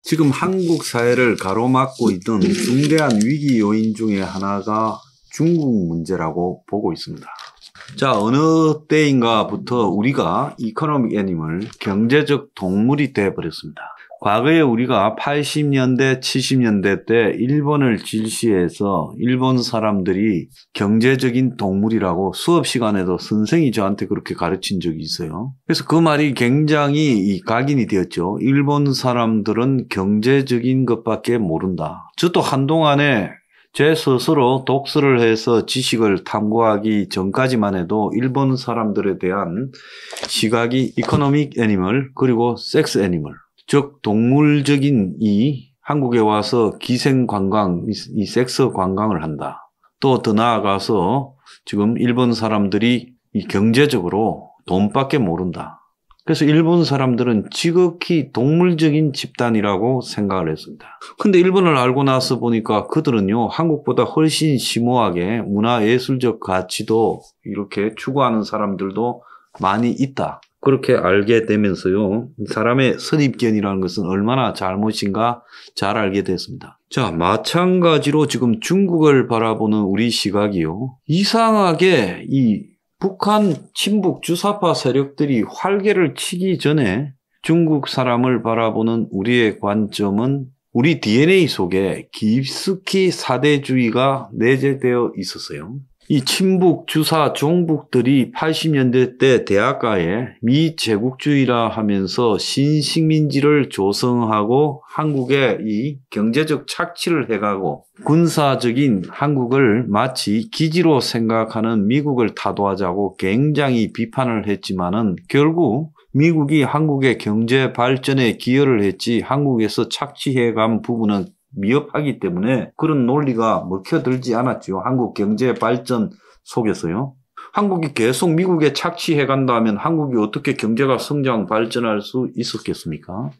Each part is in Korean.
지금 한국 사회를 가로막고 있던 중대한 위기 요인 중에 하나가 중국 문제라고 보고 있습니다. 자, 어느 때인가부터 우리가 이코노믹 애니멀, 경제적 동물이 되어버렸습니다. 과거에 우리가 80년대, 70년대 때 일본을 질시해서 일본 사람들이 경제적인 동물이라고 수업 시간에도 선생이 저한테 그렇게 가르친 적이 있어요. 그래서 그 말이 굉장히 각인이 되었죠. 일본 사람들은 경제적인 것밖에 모른다. 저도 한동안에 제 스스로 독서를 해서 지식을 탐구하기 전까지만 해도 일본 사람들에 대한 시각이 이코노믹 애니멀 그리고 섹스 애니멀, 즉 동물적인 이 한국에 와서 기생 관광, 이 섹스 관광을 한다. 또 더 나아가서 지금 일본 사람들이 이 경제적으로 돈밖에 모른다. 그래서 일본 사람들은 지극히 동물적인 집단이라고 생각을 했습니다. 근데 일본을 알고 나서 보니까 그들은요, 한국보다 훨씬 심오하게 문화예술적 가치도 이렇게 추구하는 사람들도 많이 있다. 그렇게 알게 되면서요, 사람의 선입견이라는 것은 얼마나 잘못인가 잘 알게 됐습니다. 자, 마찬가지로 지금 중국을 바라보는 우리 시각이요, 이상하게 이 북한 친북 주사파 세력들이 활개를 치기 전에 중국 사람을 바라보는 우리의 관점은 우리 DNA 속에 깊숙이 사대주의가 내재되어 있었어요. 이 친북 주사 종북들이 80년대 때 대학가에 미제국주의라 하면서 신식민지를 조성하고 한국에 이 경제적 착취를 해가고 군사적인 한국을 마치 기지로 생각하는 미국을 타도하자고 굉장히 비판을 했지만은 결국 미국이 한국의 경제 발전에 기여를 했지 한국에서 착취해간 부분은 미흡하기 때문에 그런 논리가 먹혀들지 않았죠. 한국 경제 발전 속에서요. 한국이 계속 미국에 착취해 간다면 한국이 어떻게 경제가 성장 발전할 수 있었겠습니까?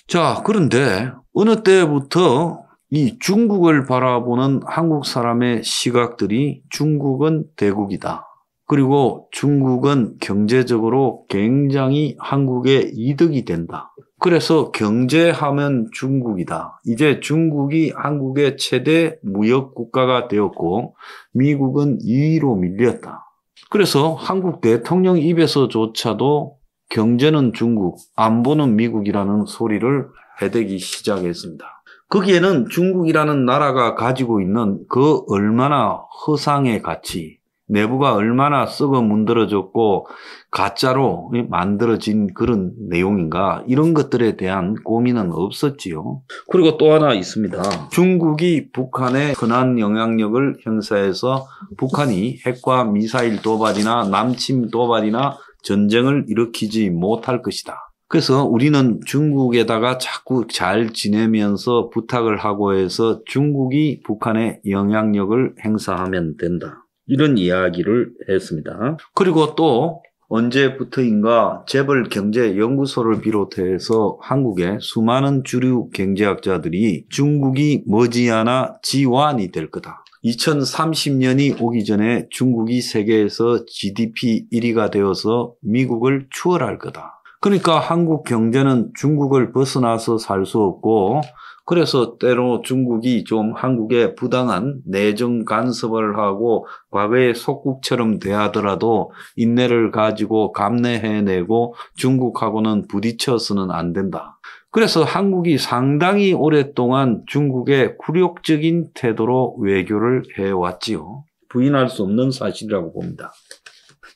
자, 그런데 어느 때부터 이 중국을 바라보는 한국 사람의 시각들이 중국은 대국이다. 그리고 중국은 경제적으로 굉장히 한국에 이득이 된다. 그래서 경제하면 중국이다. 이제 중국이 한국의 최대 무역 국가가 되었고 미국은 2위로 밀렸다. 그래서 한국 대통령 입에서조차도 경제는 중국, 안보는 미국이라는 소리를 해대기 시작했습니다. 거기에는 중국이라는 나라가 가지고 있는 그 얼마나 허상의 가치, 내부가 얼마나 썩어 문드러졌고 가짜로 만들어진 그런 내용인가, 이런 것들에 대한 고민은 없었지요. 그리고 또 하나 있습니다. 중국이 북한에 흔한 영향력을 행사해서 북한이 핵과 미사일 도발이나 남침 도발이나 전쟁을 일으키지 못할 것이다. 그래서 우리는 중국에다가 자꾸 잘 지내면서 부탁을 하고 해서 중국이 북한에 영향력을 행사하면 된다. 이런 이야기를 했습니다. 그리고 또 언제부터인가 재벌 경제연구소를 비롯해서 한국의 수많은 주류 경제학자들이 중국이 머지않아 지환이 될 거다. 2030년이 오기 전에 중국이 세계에서 GDP 1위가 되어서 미국을 추월할 거다. 그러니까 한국 경제는 중국을 벗어나서 살 수 없고, 그래서 때로 중국이 좀 한국에 부당한 내정 간섭을 하고 과거의 속국처럼 대하더라도 인내를 가지고 감내해내고 중국하고는 부딪혀서는 안 된다. 그래서 한국이 상당히 오랫동안 중국의 굴욕적인 태도로 외교를 해왔지요. 부인할 수 없는 사실이라고 봅니다.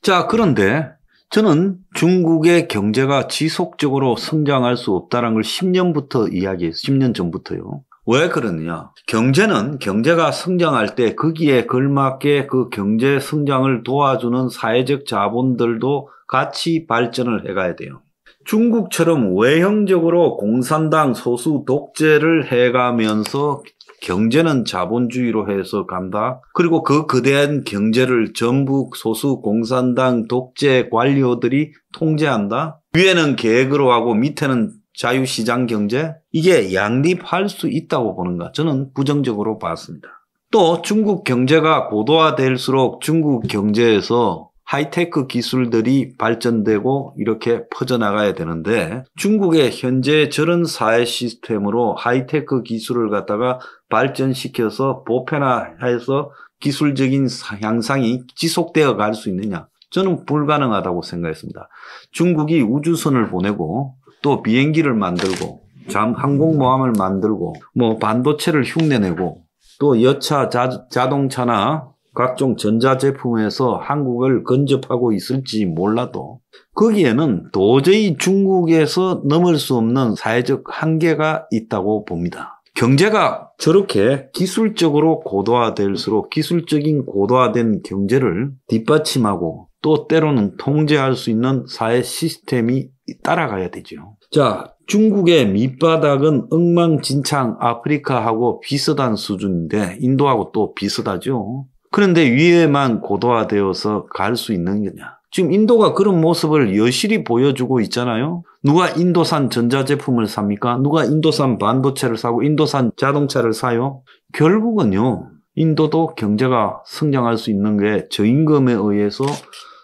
자, 그런데 저는 중국의 경제가 지속적으로 성장할 수 없다는 걸 10년부터 이야기했어요. 10년 전부터요. 왜 그러느냐? 경제가 성장할 때 거기에 걸맞게 그 경제 성장을 도와주는 사회적 자본들도 같이 발전을 해가야 돼요. 중국처럼 외형적으로 공산당 소수 독재를 해가면서 경제는 자본주의로 해서 간다. 그리고 그 거대한 경제를 전부 소수 공산당 독재 관료들이 통제한다. 위에는 계획으로 하고 밑에는 자유시장 경제. 이게 양립할 수 있다고 보는가? 저는 부정적으로 봤습니다. 또 중국 경제가 고도화될수록 중국 경제에서 하이테크 기술들이 발전되고 이렇게 퍼져나가야 되는데 중국의 현재 저런 사회 시스템으로 하이테크 기술을 갖다가 발전시켜서 보편화해서 기술적인 향상이 지속되어 갈 수 있느냐? 저는 불가능하다고 생각했습니다. 중국이 우주선을 보내고 또 비행기를 만들고 항공모함을 만들고 뭐 반도체를 흉내내고 또 여차 자동차나 각종 전자제품에서 한국을 근접하고 있을지 몰라도 거기에는 도저히 중국에서 넘을 수 없는 사회적 한계가 있다고 봅니다. 경제가 저렇게 기술적으로 고도화될수록 기술적인 고도화된 경제를 뒷받침하고 또 때로는 통제할 수 있는 사회 시스템이 따라가야 되죠. 자, 중국의 밑바닥은 엉망진창 아프리카하고 비슷한 수준인데 인도하고 또 비슷하죠. 그런데 위에만 고도화되어서 갈 수 있는 거냐. 지금 인도가 그런 모습을 여실히 보여주고 있잖아요. 누가 인도산 전자제품을 삽니까? 누가 인도산 반도체를 사고 인도산 자동차를 사요? 결국은요. 인도도 경제가 성장할 수 있는 게 저임금에 의해서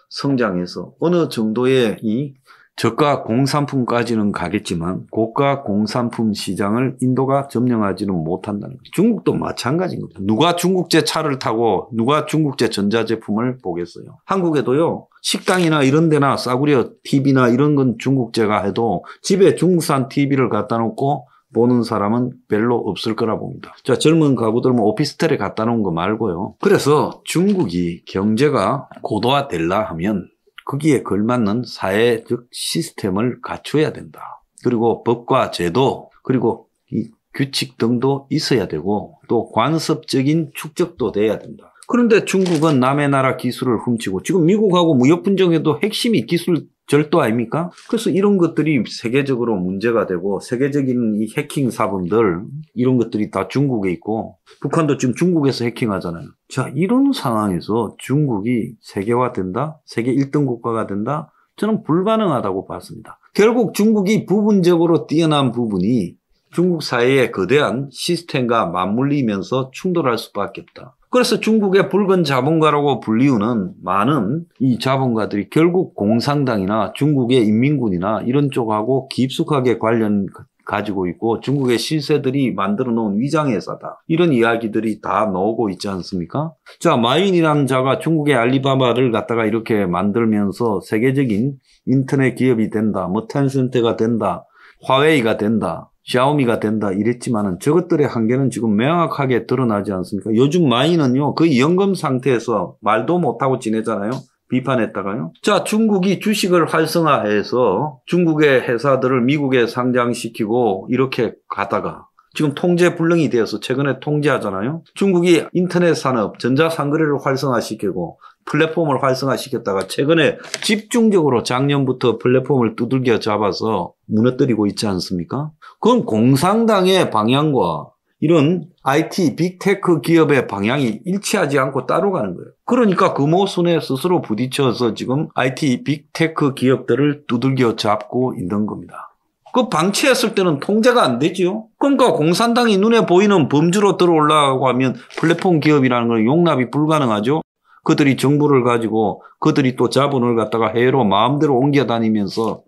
성장해서 어느 정도의 이 저가 공산품까지는 가겠지만 고가 공산품 시장을 인도가 점령하지는 못한다는 거죠. 중국도 마찬가지인 겁니다. 누가 중국제 차를 타고 누가 중국제 전자제품을 보겠어요. 한국에도요. 식당이나 이런 데나 싸구려 TV나 이런 건 중국제가 해도 집에 중국산 TV를 갖다 놓고 보는 사람은 별로 없을 거라 봅니다. 자, 젊은 가구들 뭐 오피스텔에 갖다 놓은 거 말고요. 그래서 중국이 경제가 고도화되려 하면 거기에 걸맞는 사회적 시스템을 갖춰야 된다. 그리고 법과 제도 그리고 이 규칙 등도 있어야 되고 또 관습적인 축적도 돼야 된다. 그런데 중국은 남의 나라 기술을 훔치고 지금 미국하고 무역분쟁에도 핵심이 기술 절도 아닙니까? 그래서 이런 것들이 세계적으로 문제가 되고 세계적인 이 해킹 사범들 이런 것들이 다 중국에 있고 북한도 지금 중국에서 해킹하잖아요. 자, 이런 상황에서 중국이 세계화된다? 세계 1등 국가가 된다? 저는 불가능하다고 봤습니다. 결국 중국이 부분적으로 뛰어난 부분이 중국 사회의 거대한 시스템과 맞물리면서 충돌할 수밖에 없다. 그래서 중국의 붉은 자본가라고 불리우는 많은 이 자본가들이 결국 공산당이나 중국의 인민군이나 이런 쪽하고 깊숙하게 관련 가지고 있고 중국의 실세들이 만들어 놓은 위장회사다. 이런 이야기들이 다 나오고 있지 않습니까? 자, 마윈이라는 자가 중국의 알리바바를 갖다가 이렇게 만들면서 세계적인 인터넷 기업이 된다. 뭐 텐센트가 된다. 화웨이가 된다. 샤오미가 된다 이랬지만은 저것들의 한계는 지금 명확하게 드러나지 않습니까? 요즘 마이는요, 거의 연금 상태에서 말도 못하고 지내잖아요. 비판했다가요. 자, 중국이 주식을 활성화해서 중국의 회사들을 미국에 상장시키고 이렇게 가다가 지금 통제불능이 되어서 최근에 통제하잖아요. 중국이 인터넷 산업, 전자상거래를 활성화시키고 플랫폼을 활성화시켰다가 최근에 집중적으로 작년부터 플랫폼을 두들겨 잡아서 무너뜨리고 있지 않습니까? 그건 공산당의 방향과 이런 IT 빅테크 기업의 방향이 일치하지 않고 따로 가는 거예요. 그러니까 금오순에 스스로 부딪혀서 지금 IT 빅테크 기업들을 두들겨 잡고 있는 겁니다. 그 방치했을 때는 통제가 안 되지요. 그러니까 공산당이 눈에 보이는 범주로 들어올라가고 하면 플랫폼 기업이라는 건 용납이 불가능하죠. 그들이 정보를 가지고 그들이 또 자본을 갖다가 해외로 마음대로 옮겨 다니면서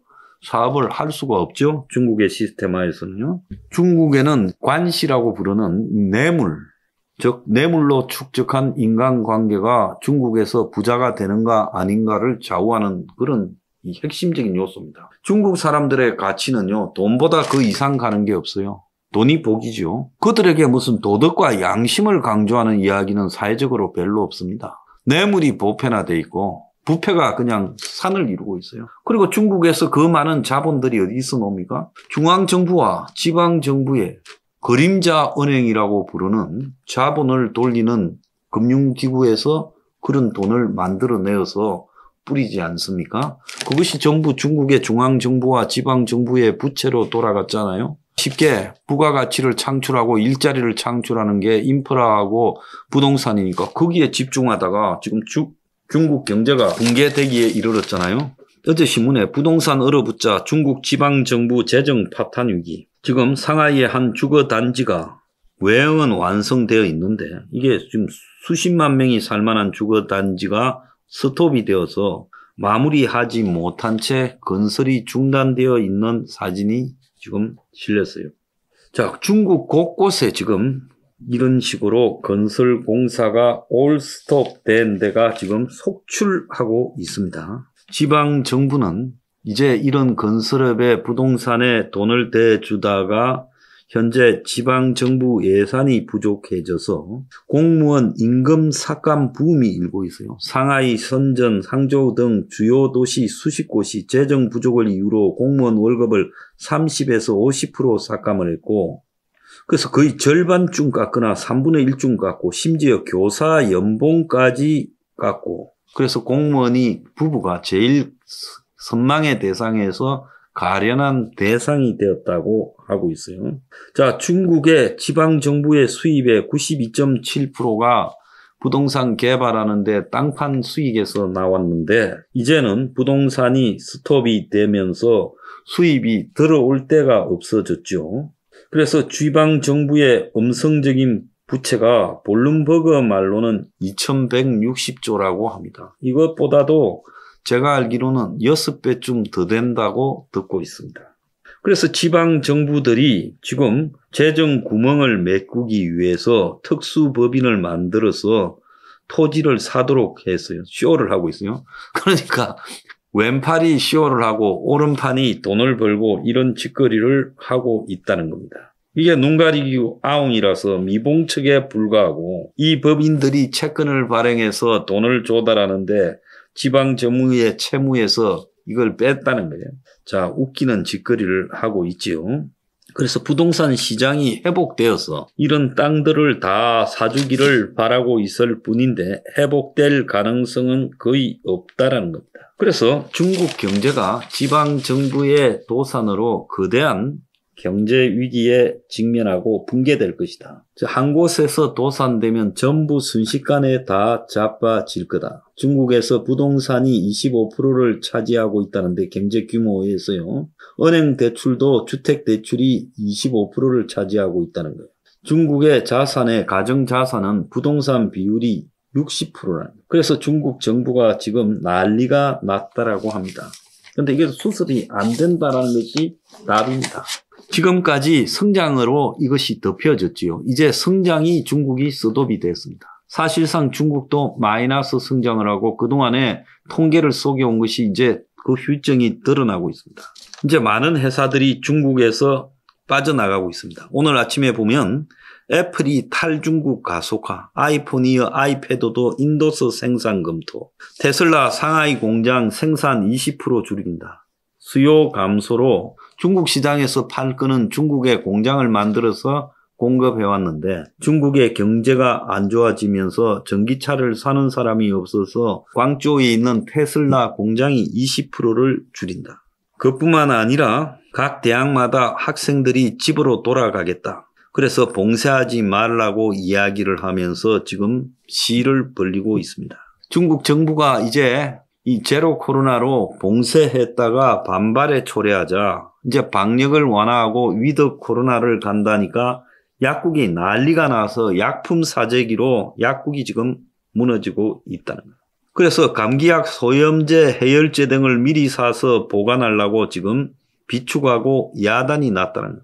사업을 할 수가 없죠. 중국의 시스템화에서는요. 중국에는 관시라고 부르는 뇌물, 즉 뇌물로 축적한 인간관계가 중국에서 부자가 되는가 아닌가를 좌우하는 그런 이 핵심적인 요소입니다. 중국 사람들의 가치는요. 돈보다 그 이상 가는 게 없어요. 돈이 복이죠. 그들에게 무슨 도덕과 양심을 강조하는 이야기는 사회적으로 별로 없습니다. 뇌물이 보편화돼 있고 부패가 그냥 산을 이루고 있어요. 그리고 중국에서 그 많은 자본들이 어디서 놉니까? 중앙정부와 지방정부의 그림자 은행이라고 부르는 자본을 돌리는 금융기구에서 그런 돈을 만들어내어서 뿌리지 않습니까? 그것이 전부 중국의 중앙정부와 지방정부의 부채로 돌아갔잖아요. 쉽게 부가가치를 창출하고 일자리를 창출하는 게 인프라하고 부동산이니까 거기에 집중하다가 지금 중국 경제가 붕괴되기에 이르렀잖아요. 어제 신문에 부동산 얼어붙자 중국 지방정부 재정 파탄 위기. 지금 상하이의 한 주거단지가 외형은 완성되어 있는데 이게 지금 수십만 명이 살만한 주거단지가 스톱이 되어서 마무리하지 못한 채 건설이 중단되어 있는 사진이 지금 실렸어요. 자, 중국 곳곳에 지금 이런 식으로 건설 공사가 올 스톱 된 데가 지금 속출하고 있습니다. 지방 정부는 이제 이런 건설업에 부동산에 돈을 대주다가 현재 지방 정부 예산이 부족해져서 공무원 임금 삭감 붐이 일고 있어요. 상하이, 선전, 항저우 등 주요 도시 수십 곳이 재정 부족을 이유로 공무원 월급을 30에서 50% 삭감을 했고, 그래서 거의 절반쯤 깎거나 3분의 1쯤 깎고, 심지어 교사 연봉까지 깎고, 그래서 공무원이 부부가 제일 선망의 대상에서 가련한 대상이 되었다고 하고 있어요. 자, 중국의 지방정부의 수입의 92.7%가 부동산 개발하는데 땅판 수익에서 나왔는데, 이제는 부동산이 스톱이 되면서 수입이 들어올 데가 없어졌죠. 그래서 지방정부의 음성적인 부채가 블룸버그 말로는 2160조라고 합니다. 이것보다도 제가 알기로는 6배쯤 더 된다고 듣고 있습니다. 그래서 지방 정부들이 지금 재정 구멍을 메꾸기 위해서 특수법인을 만들어서 토지를 사도록 했어요. 쇼를 하고 있어요. 그러니까 왼팔이 쇼를 하고 오른팔이 돈을 벌고 이런 짓거리를 하고 있다는 겁니다. 이게 눈 가리기 아웅이라서 미봉책에 불과하고, 이 법인들이 채권을 발행해서 돈을 조달하는데 지방 정부의 채무에서 이걸 뺐다는 거예요. 자, 웃기는 짓거리를 하고 있지요. 그래서 부동산 시장이 회복되어서 이런 땅들을 다 사주기를 바라고 있을 뿐인데 회복될 가능성은 거의 없다라는 겁니다. 그래서 중국 경제가 지방 정부의 도산으로 거대한 경제 위기에 직면하고 붕괴될 것이다. 한 곳에서 도산되면 전부 순식간에 다 자빠질 거다. 중국에서 부동산이 25%를 차지하고 있다는데 경제 규모에서요. 은행 대출도 주택 대출이 25%를 차지하고 있다는 거예요. 중국의 자산의 가정 자산은 부동산 비율이 60%라는 거예요. 그래서 중국 정부가 지금 난리가 났다라고 합니다. 그런데 이게 수습이 안 된다라는 것이 답입니다. 지금까지 성장으로 이것이 덮여졌지요. 이제 성장이 중국이 스톱이 됐습니다. 사실상 중국도 마이너스 성장을 하고 그동안에 통계를 속여온 것이 이제 그 휴증이 드러나고 있습니다. 이제 많은 회사들이 중국에서 빠져나가고 있습니다. 오늘 아침에 보면 애플이 탈중국 가속화, 아이폰 이어 아이패드도 인도서 생산 검토, 테슬라 상하이 공장 생산 20% 줄인다. 수요 감소로 중국 시장에서 팔 거는 중국에 공장을 만들어서 공급해왔는데 중국의 경제가 안 좋아지면서 전기차를 사는 사람이 없어서 광저우에 있는 테슬라 공장이 20%를 줄인다. 그뿐만 아니라 각 대학마다 학생들이 집으로 돌아가겠다. 그래서 봉쇄하지 말라고 이야기를 하면서 지금 시를 벌리고 있습니다. 중국 정부가 이제 이 제로 코로나로 봉쇄했다가 반발에 초래하자 이제 방역을 완화하고 위드 코로나를 간다니까 약국이 난리가 나서 약품 사재기로 약국이 지금 무너지고 있다는 거예요. 그래서 감기약, 소염제, 해열제 등을 미리 사서 보관하려고 지금 비축하고 야단이 났다는 거예요.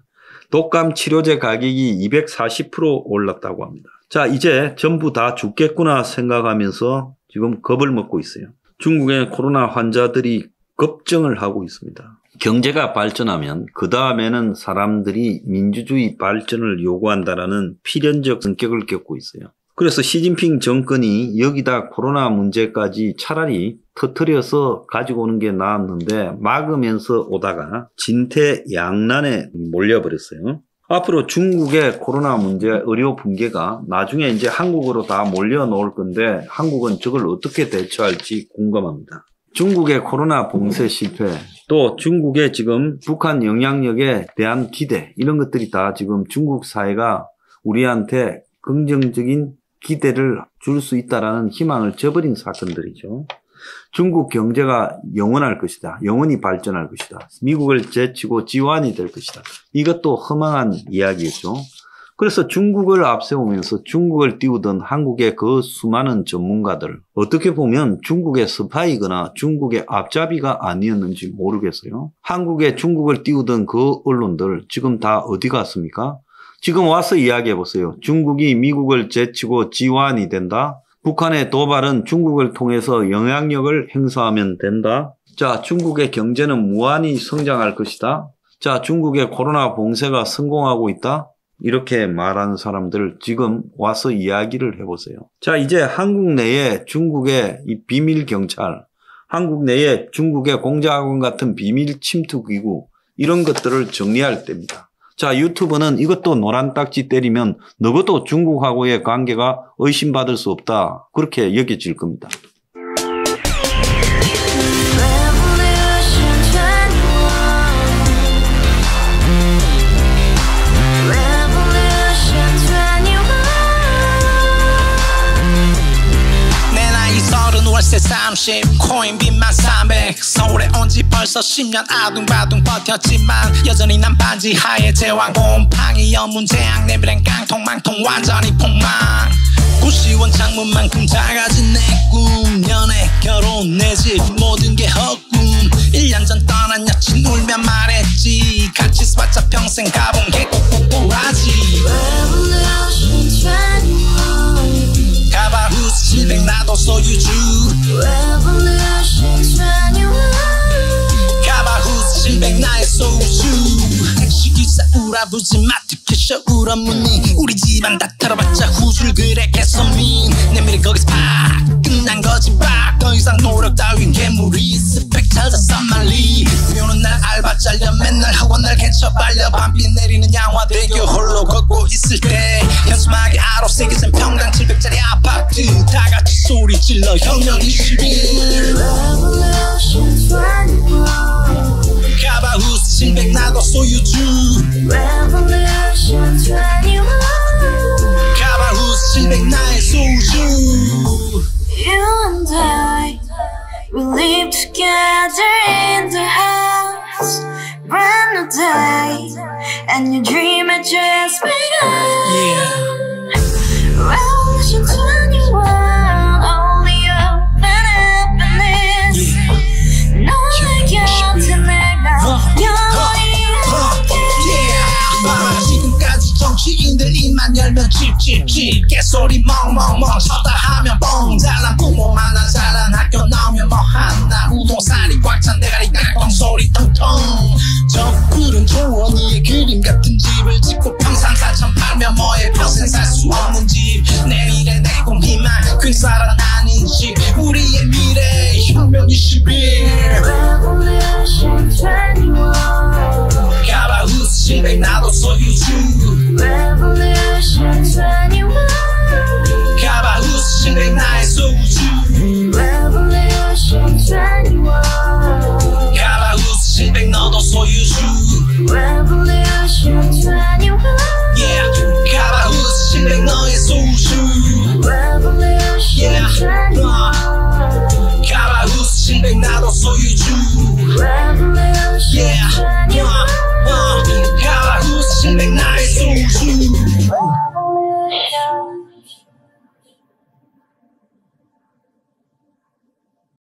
독감 치료제 가격이 240% 올랐다고 합니다. 자, 이제 전부 다 죽겠구나 생각하면서 지금 겁을 먹고 있어요. 중국의 코로나 환자들이 급증을 하고 있습니다. 경제가 발전하면 그 다음에는 사람들이 민주주의 발전을 요구한다라는 필연적 성격을 겪고 있어요. 그래서 시진핑 정권이 여기다 코로나 문제까지 차라리 터뜨려서 가지고 오는 게 나았는데 막으면서 오다가 진퇴양난에 몰려버렸어요. 앞으로 중국의 코로나 문제, 의료 붕괴가 나중에 이제 한국으로 다 몰려놓을 건데 한국은 저걸 어떻게 대처할지 궁금합니다. 중국의 코로나 봉쇄 실패, 또 중국의 지금 북한 영향력에 대한 기대, 이런 것들이 다 지금 중국 사회가 우리한테 긍정적인 기대를 줄 수 있다라는 희망을 저버린 사건들이죠. 중국 경제가 영원할 것이다. 영원히 발전할 것이다. 미국을 제치고 지환이 될 것이다. 이것도 허망한 이야기였죠. 그래서 중국을 앞세우면서 중국을 띄우던 한국의 그 수많은 전문가들, 어떻게 보면 중국의 스파이거나 중국의 앞잡이가 아니었는지 모르겠어요. 한국에 중국을 띄우던 그 언론들 지금 다 어디 갔습니까? 지금 와서 이야기해보세요. 중국이 미국을 제치고 지환이 된다. 북한의 도발은 중국을 통해서 영향력을 행사하면 된다. 자, 중국의 경제는 무한히 성장할 것이다. 자, 중국의 코로나 봉쇄가 성공하고 있다. 이렇게 말하는 사람들 지금 와서 이야기를 해보세요. 자, 이제 한국 내에 중국의 이 비밀 경찰, 한국 내에 중국의 공작원 같은 비밀 침투 기구, 이런 것들을 정리할 때입니다. 자, 유튜브는 이것도 노란 딱지 때리면 너것도 중국하고의 관계가 의심받을 수 없다. 그렇게 여겨질 겁니다. 월세 30 코인빚만 300 서울에 온지 벌써 10년 아둥바둥 버텼지만 여전히 난 반지 하에 제왕 곰팡이 연문제약 내비랑 깡통망통 완전히 폭망 90원 창문만큼 작아진 내 꿈 연애 결혼 내 집 모든 게 헛꿈 1년 전 떠난 여친 울면 말했지 같이 살자 평생 가본 게 꼭꼭꼭하지 가바후스 700 나도 소유주 가바후스 700 나의 소유주 택시기사 우라부지 마트캐셔 울어문니 우리 집안 다 털어봤자 후줄 그래 개선민 내 미래 거기서 팍 끝난 거지 팍 더 이상 노력 따윈 괴물이 스펙 찾아 산말리 비오는 날 알바 잘려 맨날 학원 날 개쳐 발려 밤비 내리는 양화대교 홀로 걷고 있을 때 현수막에 아로 새겨진 평당 700짜리 아파트 다같이 소리 질러 혁명 21 가바후스 700 나도 소유주 가바후스 700 나의 소유주 You and I, we live together in the house. Brand new day, and your dream had just begun. Revolution 21, only open happiness. 너의 곁에 내가 영원히 함께. 지금까지 정치인들 입만 열면 찝찝찝 개소리 멍멍멍 쳤다 하면 뻥 잘난 부모 만나 잘난 학교 나오면 뭐 하나 우동살이 꽉 찬 대가리 깡통 소리 텅텅 적불은 조원이의 그림 같은 집을 짓고 평상 4,000 팔면 뭐해 평생 살 수 없는 집 내 미래 내 꿈 희망 그 사람